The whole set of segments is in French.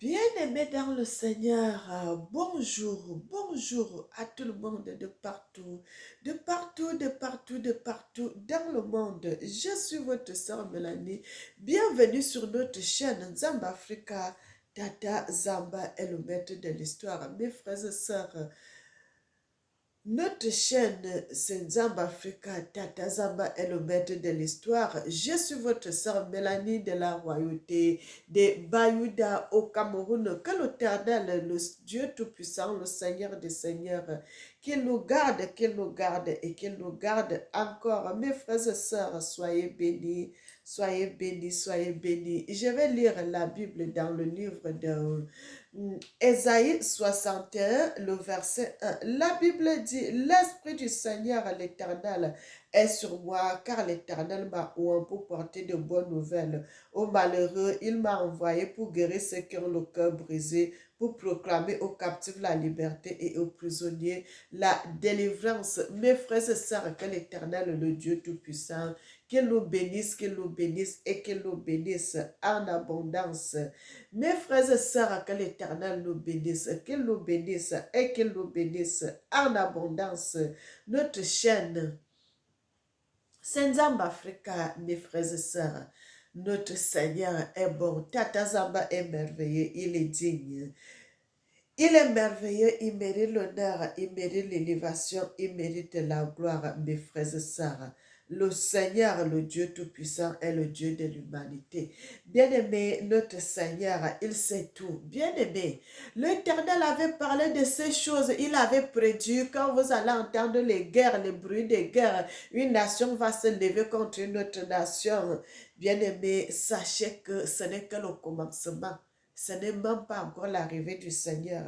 Bien-aimés dans le Seigneur, bonjour, bonjour à tout le monde de partout, de partout, de partout, de partout dans le monde. Je suis votre sœur Mélanie. Bienvenue sur notre chaîne Zamba Africa. Tata Zamba est le maître de l'histoire. Mes frères et sœurs, notre chaîne, c'est Zamba Africa, Tata Zamba est le maître de l'histoire. Je suis votre sœur Mélanie de la royauté de Bayouda au Cameroun. Que l'Éternel, le Dieu Tout-Puissant, le Seigneur des Seigneurs, qu'il nous garde et qu'il nous garde encore. Mes frères et sœurs, soyez bénis, soyez bénis, soyez bénis. Je vais lire la Bible dans le livre de Ésaïe 61, le verset 1. La Bible dit, l'Esprit du Seigneur, l'Éternel, est sur moi, car l'Éternel m'a oint pour porter de bonnes nouvelles aux malheureux. Il m'a envoyé pour guérir ceux qui ont le cœur brisé, pour proclamer aux captifs la liberté et aux prisonniers la délivrance. Mes frères et sœurs, que l'Éternel, le Dieu Tout-Puissant, qu'il nous bénisse et qu'il nous bénisse en abondance. Mes frères et sœurs, que l'Éternel nous bénisse, qu'il nous bénisse et qu'il nous bénisse en abondance. Notre chaîne, Senzamba Africa, mes frères et sœurs, notre Seigneur est bon. Tata Zamba est merveilleux, il est digne. Il est merveilleux, il mérite l'honneur, il mérite l'élévation, il mérite la gloire, mes frères et sœurs. Le Seigneur, le Dieu Tout-Puissant, est le Dieu de l'humanité. Bien-aimé, notre Seigneur, il sait tout. Bien-aimé, l'Éternel avait parlé de ces choses. Il avait prédit quand vous allez entendre les guerres, les bruits des guerres, une nation va se lever contre une autre nation. Bien-aimé, sachez que ce n'est que le commencement. Ce n'est même pas encore l'arrivée du Seigneur.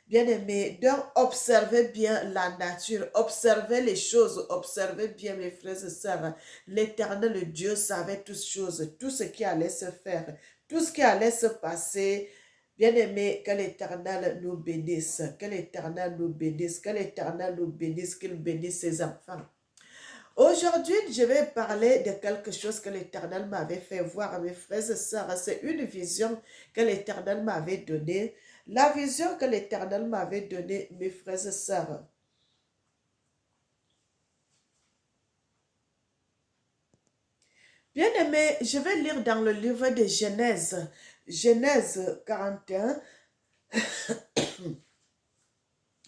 Bien-aimés, donc observez bien la nature, observez les choses, observez bien mes frères et sœurs. L'Éternel Dieu savait toutes choses, tout ce qui allait se faire, tout ce qui allait se passer. Bien-aimés, que l'Éternel nous bénisse, que l'Éternel nous bénisse, que l'Éternel nous bénisse, qu'il bénisse ses enfants. Aujourd'hui, je vais parler de quelque chose que l'Éternel m'avait fait voir à mes frères et sœurs. C'est une vision que l'Éternel m'avait donnée. La vision que l'Éternel m'avait donnée, mes frères et sœurs. Bien aimé, je vais lire dans le livre de Genèse. Genèse 41.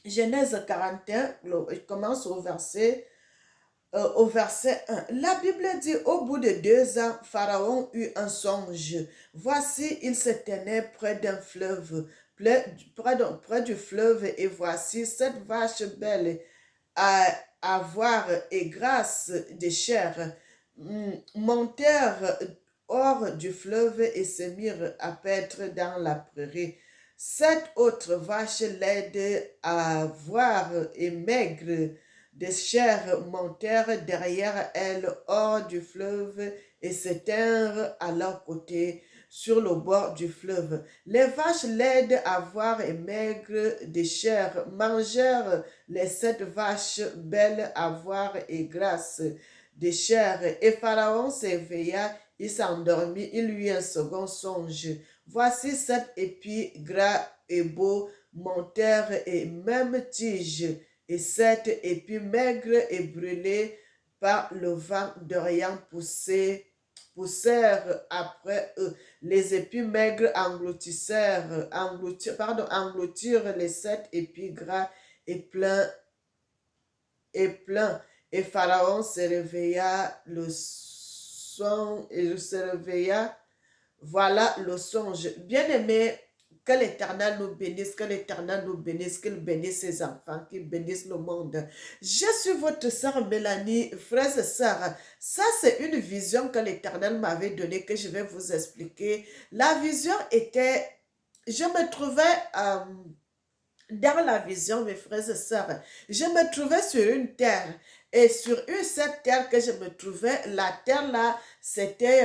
Genèse 41, je commence au verset 1. La Bible dit, au bout de 2 ans, Pharaon eut un songe. Voici, il se tenait près d'un fleuve, près du fleuve, et voici, cette vache belle à voir et grasse de chair montèrent hors du fleuve et se mirent à paître dans la prairie. Sept autres vaches laides à voir et maigres des chairs montèrent derrière elles hors du fleuve et se tinrent à leur côté sur le bord du fleuve. Les vaches laides à voir et maigres des chairs mangèrent les 7 vaches belles à voir et grasses des chairs. Et Pharaon s'éveilla, il s'endormit, il eut un second songe. Voici 7 épis gras et beaux montèrent et même tiges et 7 épis maigres et brûlés par le vent d'Orient poussèrent après eux. Les épis maigres engloutirent les 7 épis gras et pleins et Pharaon se réveilla voilà le songe. Bien-aimé, que l'Éternel nous bénisse, que l'Éternel nous bénisse, qu'il bénisse ses enfants, qu'il bénisse le monde. Je suis votre sœur Mélanie, frères et sœurs. Ça, c'est une vision que l'Éternel m'avait donnée, que je vais vous expliquer. La vision était, je me trouvais dans la vision, mes frères et sœurs, je me trouvais sur une terre. Et sur cette terre que je me trouvais, la terre là, c'était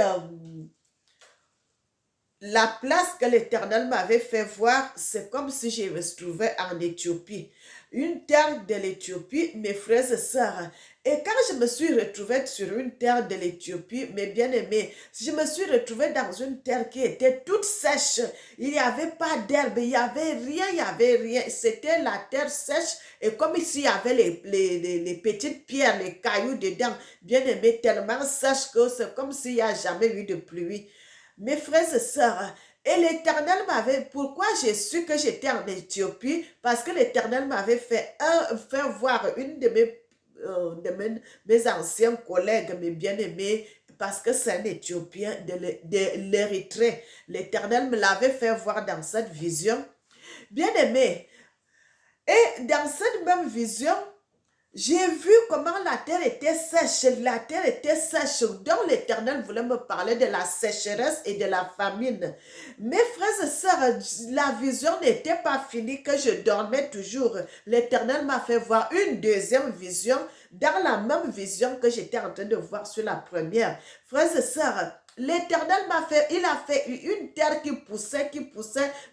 la place que l'Éternel m'avait fait voir, c'est comme si je me trouvais en Éthiopie. une terre de l'Éthiopie, mes frères et sœurs. Et quand je me suis retrouvée sur une terre de l'Éthiopie, mes bien-aimés, je me suis retrouvée dans une terre qui était toute sèche. Il n'y avait pas d'herbe, il n'y avait rien, il n'y avait rien. C'était la terre sèche et comme s'il y avait les petites pierres, les cailloux dedans, bien-aimés, tellement sèche que c'est comme s'il n'y a jamais eu de pluie. Mes frères et sœurs, et l'Éternel m'avait, pourquoi j'ai su que j'étais en Éthiopie? Parce que l'Éternel m'avait fait voir une de mes anciens collègues, mes bien-aimés, parce que c'est un Éthiopien de l'Érythrée. L'Éternel me l'avait fait voir dans cette vision. Bien-aimé, et dans cette même vision, j'ai vu comment la terre était sèche, la terre était sèche, donc l'Éternel voulait me parler de la sécheresse et de la famine. Mes frères et sœurs, la vision n'était pas finie, que je dormais toujours. L'Éternel m'a fait voir une deuxième vision, dans la même vision que j'étais en train de voir sur la première. Frères et sœurs, l'Éternel il a fait une terre qui poussait,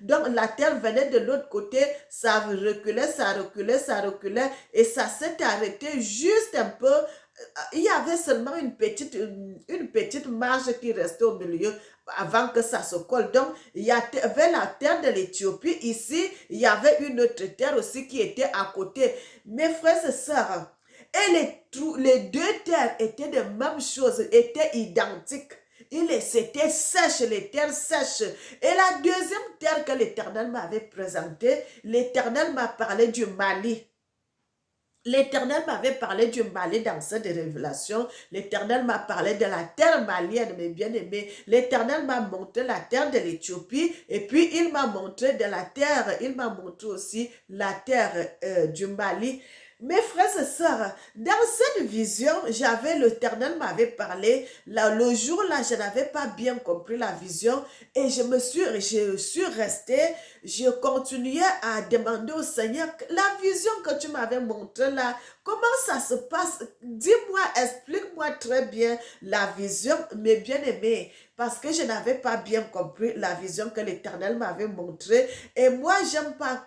donc la terre venait de l'autre côté, ça reculait, ça reculait, ça reculait, et ça s'est arrêté juste un peu. Il y avait seulement une petite marge qui restait au milieu avant que ça se colle. Donc, il y avait la terre de l'Éthiopie. Ici, il y avait une autre terre aussi qui était à côté. Mes frères et sœurs, et les deux terres étaient de même chose, étaient identiques. C'était sèche, les terres sèches. Et la deuxième terre que l'Éternel m'avait présentée, l'Éternel m'a parlé du Mali. L'Éternel m'avait parlé du Mali dans cette révélation. L'Éternel m'a parlé de la terre malienne, mes bien-aimés. L'Éternel m'a montré la terre de l'Éthiopie et puis il m'a montré de la terre, il m'a montré aussi la terre du Mali. Mes frères et sœurs, dans cette vision, l'Éternel m'avait parlé. Là, le jour-là, je n'avais pas bien compris la vision et je suis restée, je continuais à demander au Seigneur, la vision que tu m'avais montrée là, comment ça se passe? Dis-moi, explique-moi très bien la vision, mes bien-aimés, parce que je n'avais pas bien compris la vision que l'Éternel m'avait montrée. Et moi, j'aime pas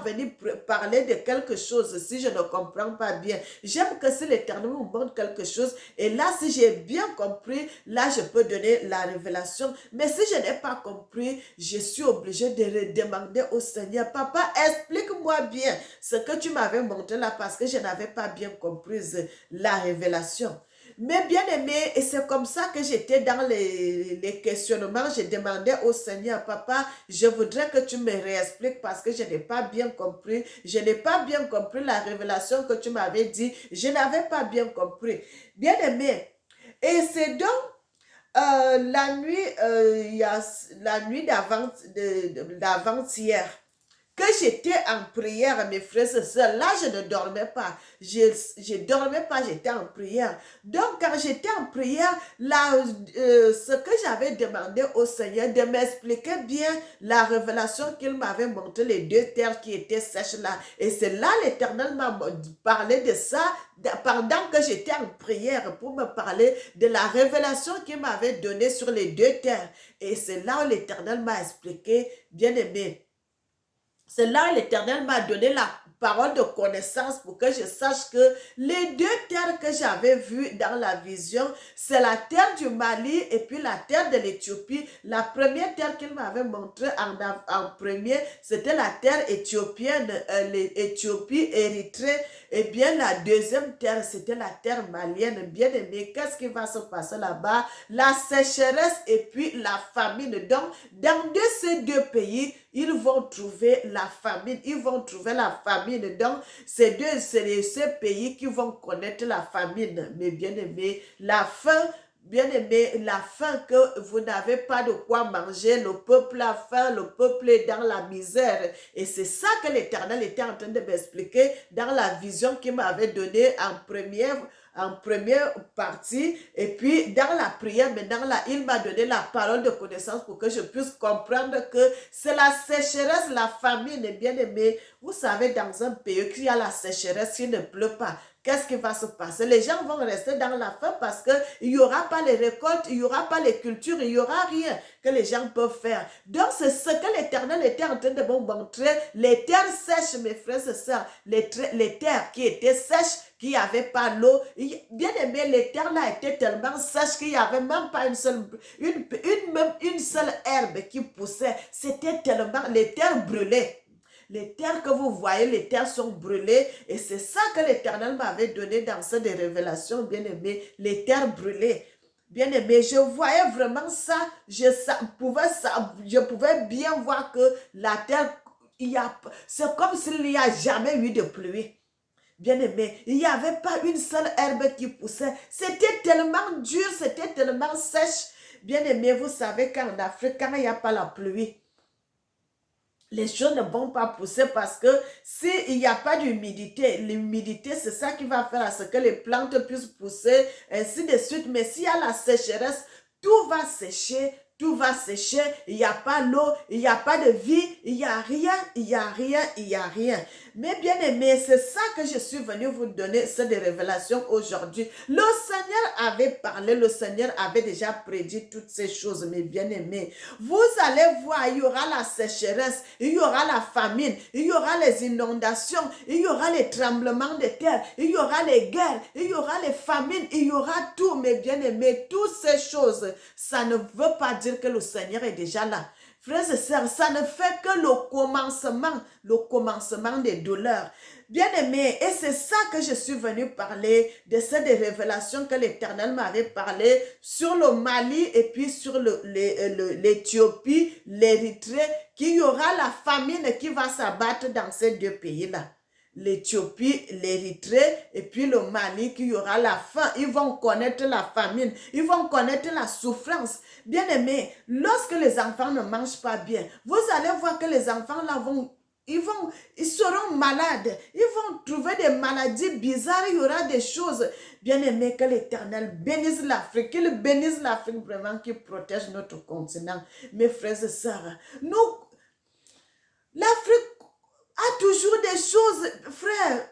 venir parler de quelque chose si je ne comprends pas bien. J'aime que si l'Éternel me montre quelque chose, et là, si j'ai bien compris, là, je peux donner la révélation. Mais si je n'ai pas compris, je suis obligée de demander au Seigneur, Papa, explique-moi bien ce que tu m'avais montré là, parce que je n'avais pas bien compris la révélation. Mais bien aimé, et c'est comme ça que j'étais dans les questionnements. Je demandais au Seigneur, Papa, je voudrais que tu me réexpliques parce que je n'ai pas bien compris. Je n'ai pas bien compris la révélation que tu m'avais dit. Je n'avais pas bien compris. Bien aimé, et c'est donc la nuit, il y a la nuit d'avant-hier que j'étais en prière, mes frères et sœurs. Là, je ne dormais pas. Je ne dormais pas, j'étais en prière. Donc, quand j'étais en prière, là, ce que j'avais demandé au Seigneur de m'expliquer bien la révélation qu'il m'avait montré, les deux terres qui étaient sèches là. Et c'est là l'Éternel m'a parlé de ça pendant que j'étais en prière pour me parler de la révélation qu'il m'avait donnée sur les deux terres. Et c'est là où l'Éternel m'a expliqué, bien aimé. C'est là où l'Éternel m'a donné la parole de connaissance pour que je sache que les deux terres que j'avais vues dans la vision, c'est la terre du Mali et puis la terre de l'Éthiopie. La première terre qu'il m'avait montrée en premier, c'était la terre éthiopienne, l'Éthiopie, Érythrée. Et bien la deuxième terre, c'était la terre malienne. Bien aimé, qu'est-ce qui va se passer là-bas? La sécheresse et puis la famine. Donc, dans ces deux pays, ils vont trouver la famine. Ils vont trouver la famine. Donc, c'est ces pays qui vont connaître la famine. Mais bien aimé, la faim, bien aimé, la faim que vous n'avez pas de quoi manger, le peuple a faim, le peuple est dans la misère. Et c'est ça que l'Éternel était en train de m'expliquer dans la vision qu'il m'avait donnée en première partie. Et puis, dans la prière, maintenant, là, il m'a donné la parole de connaissance pour que je puisse comprendre que c'est la sécheresse, la famine, bien aimé. Vous savez, dans un pays qui a la sécheresse, s'il ne pleut pas, qu'est-ce qui va se passer? Les gens vont rester dans la faim parce qu'il n'y aura pas les récoltes, il n'y aura pas les cultures, il n'y aura rien que les gens peuvent faire. Donc, c'est ce que l'Éternel était en train de me montrer. Les terres sèches, mes frères et sœurs, les terres qui étaient sèches, qui n'avaient pas l'eau. Bien aimé, les terres là étaient tellement sèches qu'il n'y avait même pas une seule herbe qui poussait. C'était tellement, les terres brûlées. Les terres que vous voyez, les terres sont brûlées et c'est ça que l'Éternel m'avait donné dans cette révélation, bien aimé, les terres brûlées. Bien aimé, je voyais vraiment ça, je pouvais bien voir que la terre, c'est comme s'il n'y a jamais eu de pluie. Bien aimé, il n'y avait pas une seule herbe qui poussait. C'était tellement dur, c'était tellement sèche. Bien aimé, vous savez qu'en Afrique, quand il n'y a pas la pluie, les choses ne vont pas pousser parce que s'il n'y a pas d'humidité, l'humidité, c'est ça qui va faire à ce que les plantes puissent pousser, ainsi de suite. Mais s'il y a la sécheresse, tout va sécher, tout va sécher, il n'y a pas l'eau, il n'y a pas de vie, il n'y a rien, il n'y a rien, il n'y a rien. Mais bien aimé, c'est ça que je suis venu vous donner, cette révélation aujourd'hui. Le Seigneur avait parlé, le Seigneur avait déjà prédit toutes ces choses, mes bien-aimés. Vous allez voir, il y aura la sécheresse, il y aura la famine, il y aura les inondations, il y aura les tremblements de terre, il y aura les guerres, il y aura les famines, il y aura tout, mes bien-aimés. Toutes ces choses, ça ne veut pas dire que le Seigneur est déjà là. Frères et sœurs, ça ne fait que le commencement des douleurs. Bien-aimés, et c'est ça que je suis venue parler, de cette révélation que l'Éternel m'avait parlé sur le Mali et puis sur l'Éthiopie, l'Érythrée, qu'il y aura la famine qui va s'abattre dans ces deux pays-là. L'Éthiopie, l'Érythrée et puis le Mali, qu'il y aura la faim. Ils vont connaître la famine, ils vont connaître la souffrance. Bien aimé, lorsque les enfants ne mangent pas bien, vous allez voir que les enfants là ils seront malades, ils vont trouver des maladies bizarres, il y aura des choses. Bien aimé, que l'Éternel bénisse l'Afrique, qu'il bénisse l'Afrique vraiment, qu'il protège notre continent. Mes frères et sœurs, l'Afrique a toujours des choses, frère,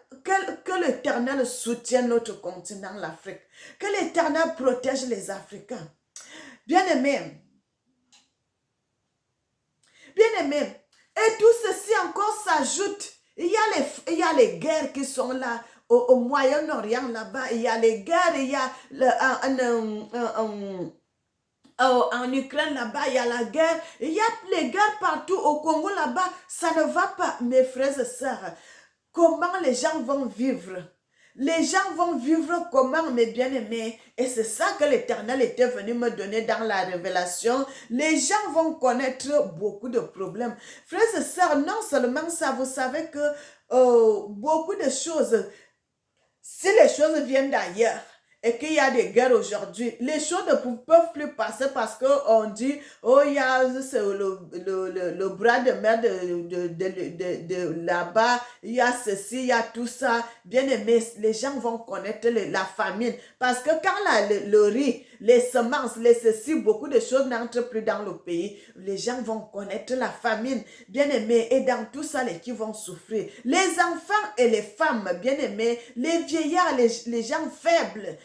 que l'Éternel soutienne notre continent, l'Afrique. Que l'Éternel protège les Africains. Bien-aimés, bien-aimés, et tout ceci encore s'ajoute. Il y a les guerres qui sont là au Moyen-Orient, là-bas. Il y a les guerres, il y a en Ukraine, là-bas, il y a la guerre. Il y a les guerres partout. Au Congo, là-bas, ça ne va pas, mes frères et sœurs. Comment les gens vont vivre? Les gens vont vivre comment, mes bien-aimés? Et c'est ça que l'Éternel était venu me donner dans la révélation. Les gens vont connaître beaucoup de problèmes. Frères et sœurs, non seulement ça, vous savez que beaucoup de choses, si les choses viennent d'ailleurs, et qu'il y a des guerres aujourd'hui, les choses ne peuvent plus passer parce qu'on dit, oh, il y a le bras de mer de là-bas, il y a ceci, il y a tout ça. Bien aimé, les gens vont connaître la famine. Parce que quand le riz, les semences, les ceci, beaucoup de choses n'entrent plus dans le pays, les gens vont connaître la famine. Bien aimé, et dans tout ça, les qui vont souffrir. Les enfants et les femmes, bien aimés, les vieillards, les gens faibles.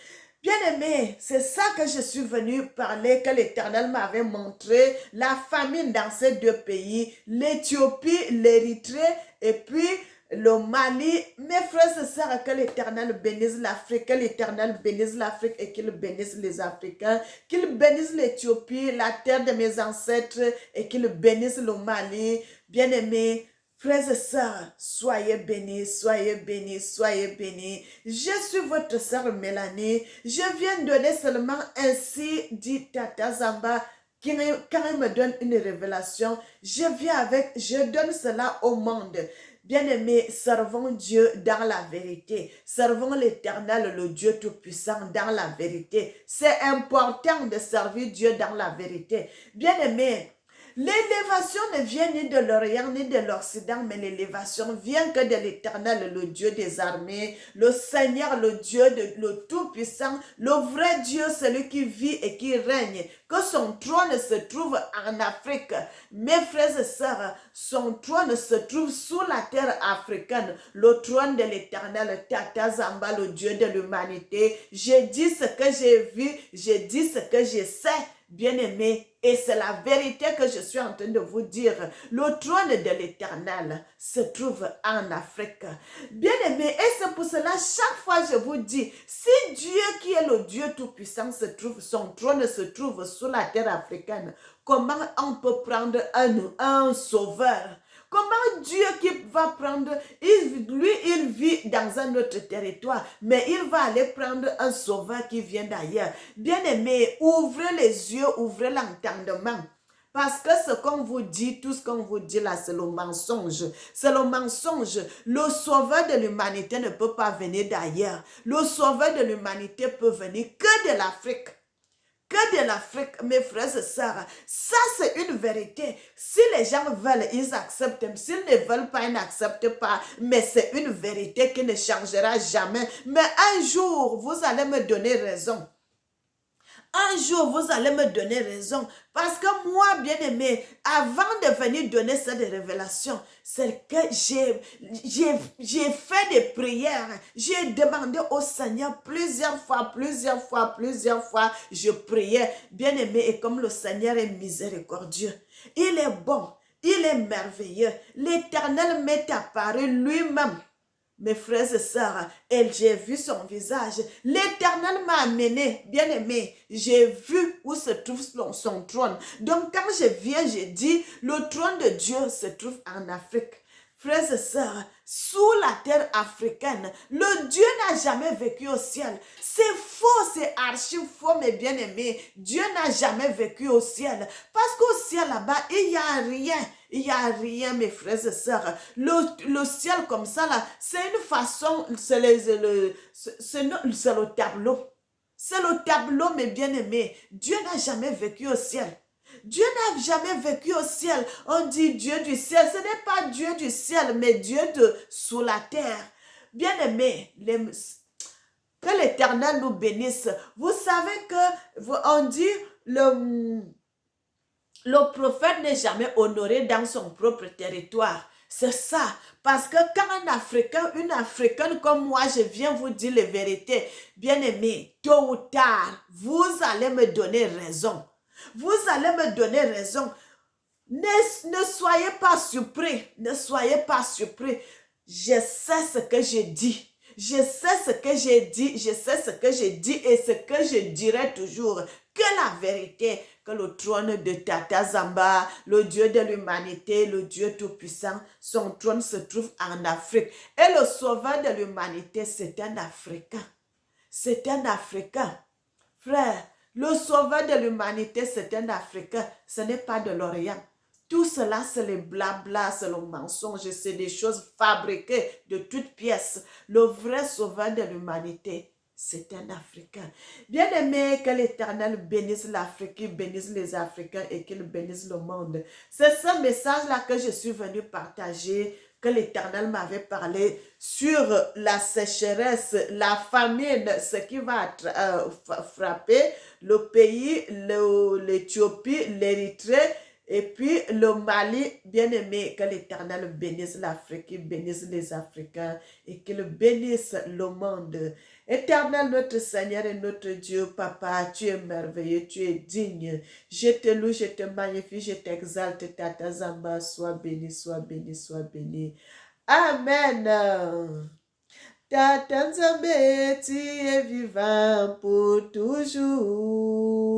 Bien-aimé, c'est ça que je suis venue parler, que l'Éternel m'avait montré, la famine dans ces deux pays, l'Éthiopie, l'Érythrée et puis le Mali. Mes frères et sœurs, que l'Éternel bénisse l'Afrique, que l'Éternel bénisse l'Afrique et qu'il bénisse les Africains, qu'il bénisse l'Éthiopie, la terre de mes ancêtres et qu'il bénisse le Mali. Bien-aimé, frères et sœurs, soyez bénis, soyez bénis, soyez bénis. Je suis votre sœur Mélanie. Je viens donner seulement ainsi, dit Tata Zamba, quand elle me donne une révélation, je donne cela au monde. Bien-aimés, servons Dieu dans la vérité. Servons l'Éternel, le Dieu Tout-Puissant, dans la vérité. C'est important de servir Dieu dans la vérité. Bien-aimés, L'élévation ne vient ni de l'Orient ni de l'Occident, mais l'élévation vient que de l'Éternel, le Dieu des armées, le Seigneur, le Dieu, le Tout-Puissant, le vrai Dieu, celui qui vit et qui règne. Que son trône se trouve en Afrique. Mes frères et sœurs, son trône se trouve sous la terre africaine. Le trône de l'Éternel, Tata Zamba, le Dieu de l'humanité. J'ai dit ce que j'ai vu, j'ai dit ce que je sais. Bien-aimés, et c'est la vérité que je suis en train de vous dire. Le trône de l'Éternel se trouve en Afrique. Bien-aimés, et c'est pour cela, chaque fois je vous dis, si Dieu qui est le Dieu Tout-Puissant se trouve, son trône se trouve sur la terre africaine, comment on peut prendre un sauveur? Comment Dieu qui va prendre, il vit dans un autre territoire, mais il va aller prendre un sauveur qui vient d'ailleurs. Bien-aimé, ouvrez les yeux, ouvrez l'entendement. Parce que ce qu'on vous dit, tout ce qu'on vous dit là, c'est le mensonge. C'est le mensonge. Le sauveur de l'humanité ne peut pas venir d'ailleurs. Le sauveur de l'humanité peut venir que de l'Afrique. Que de l'Afrique, mes frères et sœurs. Ça, c'est une vérité. Si les gens veulent, ils acceptent. S'ils ne veulent pas, ils n'acceptent pas. Mais c'est une vérité qui ne changera jamais. Mais un jour, vous allez me donner raison. Un jour, vous allez me donner raison. Parce que moi, bien-aimé, avant de venir donner cette révélation, c'est que j'ai fait des prières. J'ai demandé au Seigneur plusieurs fois, je priais. Bien-aimé, et comme le Seigneur est miséricordieux, il est bon, il est merveilleux. L'Éternel m'est apparu lui-même. Mes frères et sœurs, et j'ai vu son visage. L'Éternel m'a amené, bien-aimé. J'ai vu où se trouve son trône. Donc, quand je viens, je dis, le trône de Dieu se trouve en Afrique. Frères et sœurs, sous la terre africaine, le Dieu n'a jamais vécu au ciel. C'est faux, c'est archi faux, mes bien-aimés. Dieu n'a jamais vécu au ciel. Parce qu'au ciel, là-bas, il n'y a rien. Il n'y a rien, mes frères et sœurs. Le ciel comme ça, là, c'est une façon, c'est le tableau. C'est le tableau, mes bien-aimés. Dieu n'a jamais vécu au ciel. Dieu n'a jamais vécu au ciel. On dit Dieu du ciel. Ce n'est pas Dieu du ciel, mais Dieu de sous la terre. Bien-aimés, que l'Éternel nous bénisse. Vous savez que, on dit, le prophète n'est jamais honoré dans son propre territoire. C'est ça. Parce que quand un Africain, une Africaine comme moi, je viens vous dire les vérités, bien-aimés, tôt ou tard, vous allez me donner raison. Vous allez me donner raison. Ne soyez pas surpris. Ne soyez pas surpris. Je sais ce que j'ai dit. Je sais ce que j'ai dit. Je sais ce que j'ai dit et ce que je dirai toujours. Que la vérité, que le trône de Tata Zamba, le Dieu de l'humanité, le Dieu tout-puissant, son trône se trouve en Afrique. Et le sauveur de l'humanité, c'est un Africain. C'est un Africain. Frère, le sauveur de l'humanité, c'est un Africain. Ce n'est pas de l'Orient. Tout cela, c'est le blabla, c'est le mensonge, c'est des choses fabriquées de toutes pièces. Le vrai sauveur de l'humanité, c'est un Africain. Bien-aimé, que l'Éternel bénisse l'Afrique, qu'il bénisse les Africains et qu'il bénisse le monde. C'est ce message-là que je suis venu partager, que l'Éternel m'avait parlé sur la sécheresse, la famine, ce qui va frapper le pays, l'Éthiopie, l'Érythrée, et puis le Mali. Bien-aimé, que l'Éternel bénisse l'Afrique, qu'il bénisse les Africains et qu'il bénisse le monde. Éternel, notre Seigneur et notre Dieu, Papa, tu es merveilleux, tu es digne. Je te loue, je te magnifie, je t'exalte, Tata Zamba, sois béni, sois béni, sois béni. Amen. Tata Nzambe, tu es vivant pour toujours.